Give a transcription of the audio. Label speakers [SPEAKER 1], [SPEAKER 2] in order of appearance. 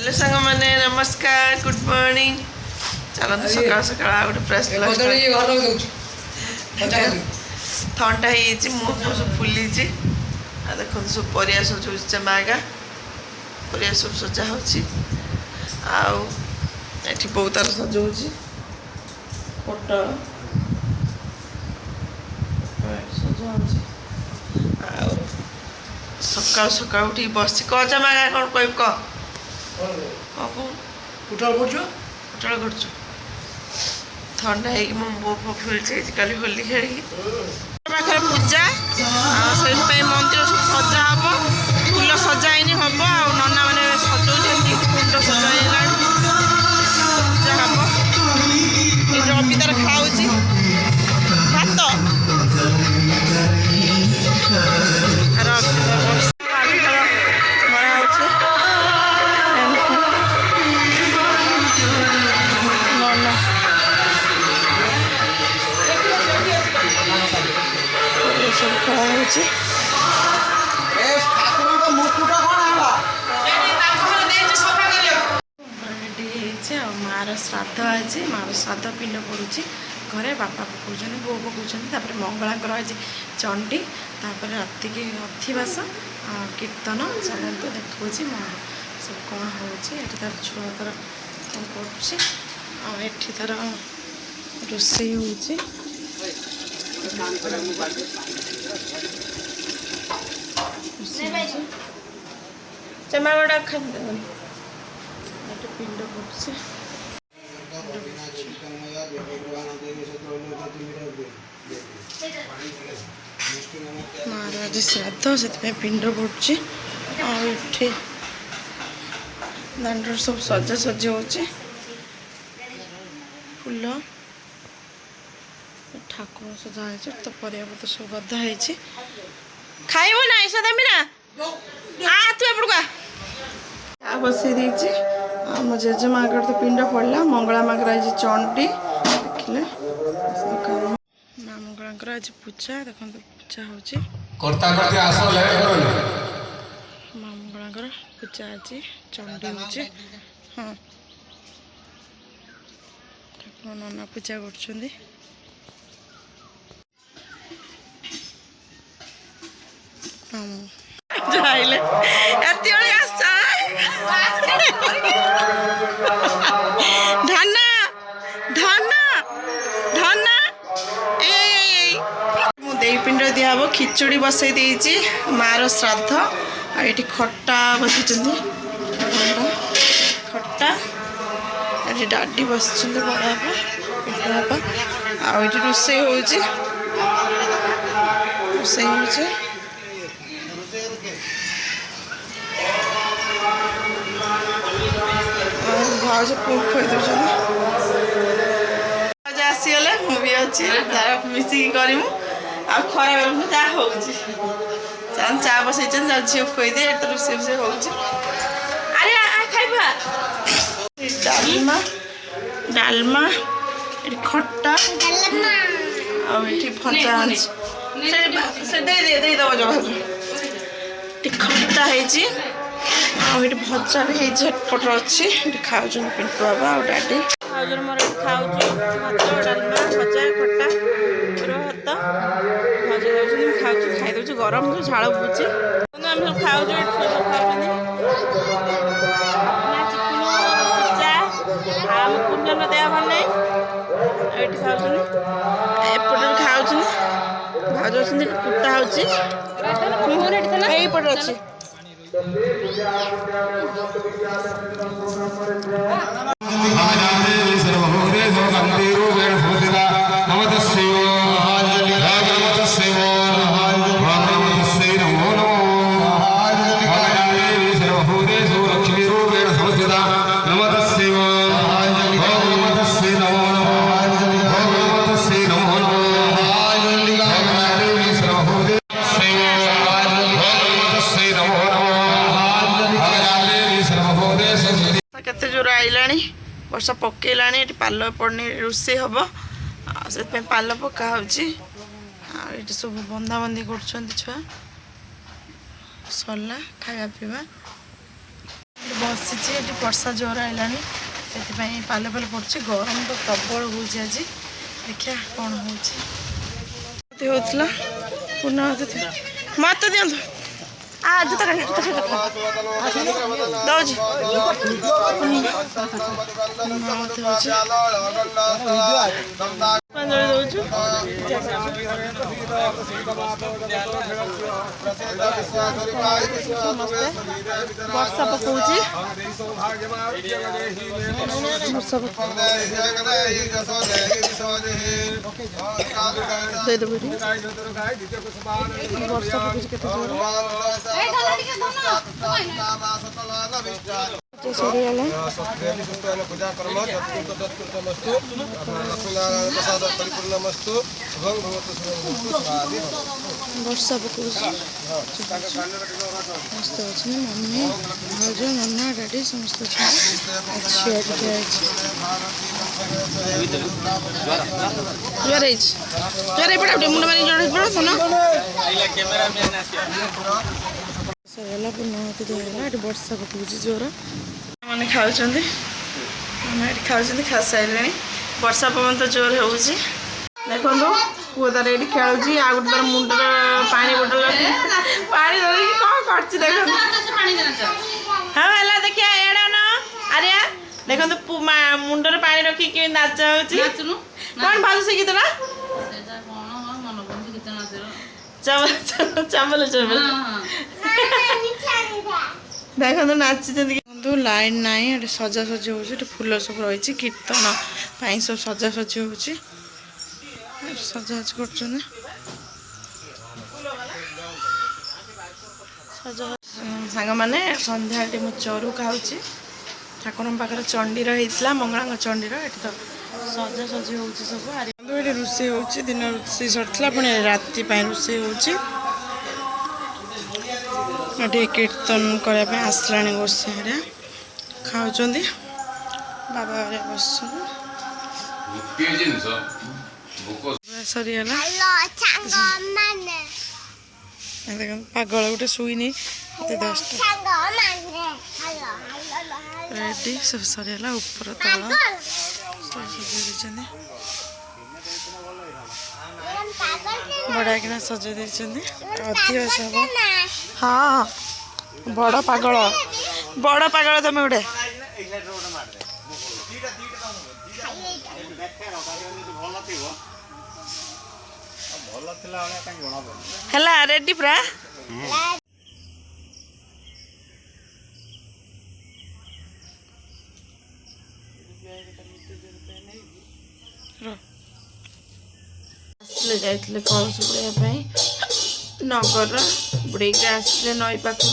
[SPEAKER 1] hello सांग मैंने नमस्कार गुड मॉर्निंग चलते सकाल सकाल गोटे प्रेस थंडा मुह सब फुली देखो सब परिया सजा मागा परिया सब सजा हो बहुत तार सजाऊँ फोटो सजा सकाल सकाल उठ बस कह मागा कौन कह कर थंडा हो मुह फुल कल होली खेल पाखे पूजा से मंदिर सब सजा हम फूल सजाइन हम नना मैंने सजाऊँ कुंड सजा पूजा हम रवि तार खाऊँ मार श्राद्ध आज मार श्राद्ध पिंड पड़ुची घरे बापा पकाउछन बो पकाउछन तापर मंगलांकर आज चंडी तापर राति की अधिवास कीर्तन चलते देखुची सब कौन होची तार छुआ तार कौन करुच्छी तार रोषे होची चमा बड़ा खाते पिंड पड़ुची महाराज श्राद्ध से पिंड पड़ुची दांडर सब सजा सजी हो फूल ठाकुर सजा हो तो परिया पत्र सब गदा है खाइब ना ऐसा देमी ना तू एपड़का आ बसई देची मो जेजेमा तो पिंड पड़ा मंगला मागर आज चंडी देखिले माँ मंगलांकर आज पूजा देखो पूजा हो माँ मंगलांकर पूजा आज चंडी हो हाँ नना पूजा कर धना धना धना देवी पिंड दिहब खिचुड़ी बसई देती मार श्राद्ध ये खट्टा बसई खट्टा ये डाडी बस बड़ापा आउ रोषे रोषे हो भाज पुआ खुई दे आसीगले मुझे अच्छी मिसिकी करमु आ खरा बेलू जहाँ हो चा बसई झील खुई दे तो रोषे रोषे हो डालमा डालमा खट्टा भजा खट्टा है भजा भी झटपट अच्छी खाऊ पिंटू बाबा और डाडी खाऊ मोर खाऊ भात डालमा भजा खट्टा भात भजा खाऊ खाई दे गरम जो झाड़ बुझे आम सब खाऊ कुंजन देह भल नहीं ये खाऊँ खाऊ भाज कुटा होपटे अच्छी केते जोर आइलानी वर्षा पकेला पाल पड़नी रोषे हम से पाल पका ये सब बंधा बंधी कर छुआ सरला खाଇବା ପିଇବା बसीची एटी वर्षा जोर आइलानी से पाल पाल पड़े गरम तो प्रबल हो देखिया कौन होता पूर्णावती मत दिंतु आज तो दौजी वर्षा पकाऊँगी वर्षा वर्षा पकाऊँ समस्त अच्छे मम्मी भाज नना डैडी समस्त अच्छे ज्वर पड़ा मुंड मारी ज्वर पड़ा सुन सरला पूर्णावती दिहला ये वर्षा पकाऊँ जोर मैंने खाऊँ खा सारे वर्षा पवन तो जोर हो देखो पुओ तार ये खेलुची आ गोटे तार मुंडर पानी बोतल पानी धरिकी कौन कर देख हाँ है देखिए एड़ा न आर्या देखो मुंडर पानी रखिक नाच कौन भाषा शिखी था चमल चमल देखो नाची बंधु लाइन ना सजासजी हो फुल सब रही कीर्तन सब सजासजी हो सजाज कर सांग मैंने सन्ध्या मु चरु खाऊँ ठाकुर पाखे चंडी रही मंगला चंडी ये तो सजासजी हो सब ये रोषे हो दिन रोषे सरला पुणी राति रोषे हो कीर्तन करने आसला गोसाई खाऊँ बाबा बस सरीगला पागल गोटे शुईनी 10टा रेडी सब सरीगला ऊपर तल सब सजे बड़ा किना सजे अधिक सब हाँ बड़ पागल तुम गोटे है रेडी पूरा जाइए कलश बुड़ाई नगर बुड़े आसले नई पाखु